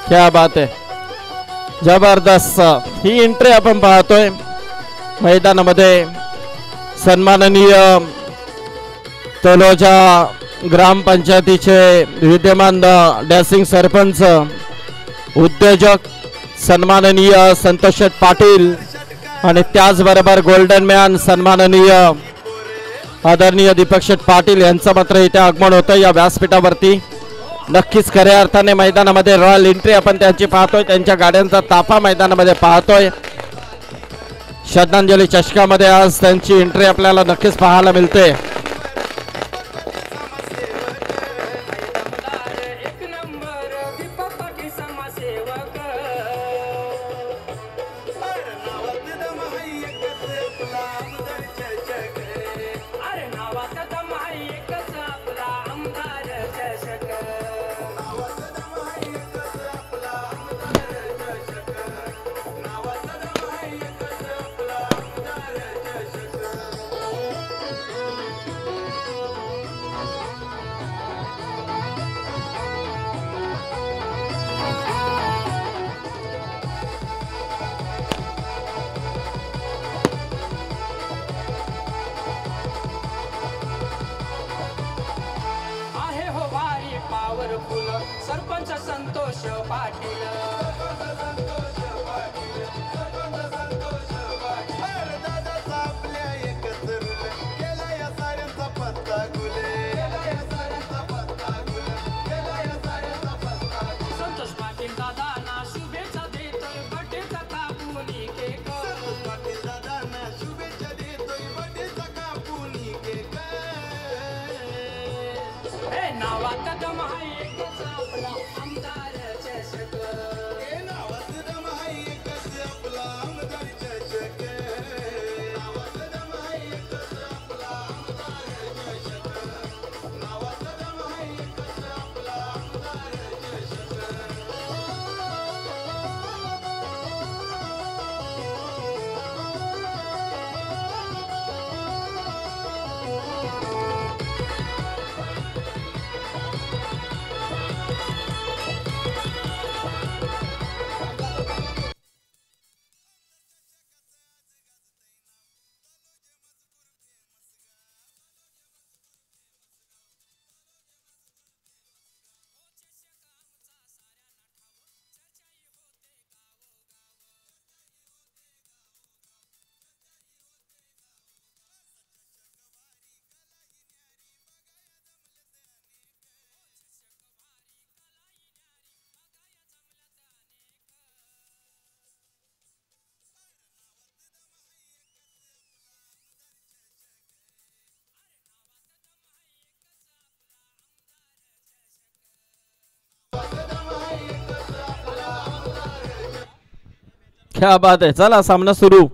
क्या बात आहे, जबरदस्त ही एंट्री आपण पाहतोय मैदानामध्ये. सन्माननीय तलोजा ग्रामपंचायतीचे विद्यमान डॅसिंग सरपंच उद्योजक सन्माननीय संतोष पाटील आणि त्याचबरोबर गोल्डन मॅन सन्माननीय आदरणीय दीपक शेठ पाटील यांचं मात्र इथे आगमन होतं या व्यासपीठावरती. नक्कीच खऱ्या अर्थाने मैदानामध्ये रॉयल एंट्री आपण त्यांची पाहतोय, त्यांच्या गाड्यांचा ताफा मैदानामध्ये पाहतोय. श्रद्धांजली चषकामध्ये आज त्यांची एंट्री आपल्याला नक्कीच पाहायला मिळते. सरपंच संतोष पाटील संतोष पाटील दादांना शुभेच्छा देतोय बर्थडेचा कापूनी केक. संतोष पाटील दादांना शुभेच्छा देतोय बर्थडेचा कापूनी केक. हे नावात दम आहे एकच आपला आमदार चषक. हे नावात दम आहे एकच आपला आमदार चषक. नावात दम आहे एकच आपला आमदार चषक. नावात दम आहे एकच आपला आमदार चषक. क्या बात आहे, चला सामना सुरू.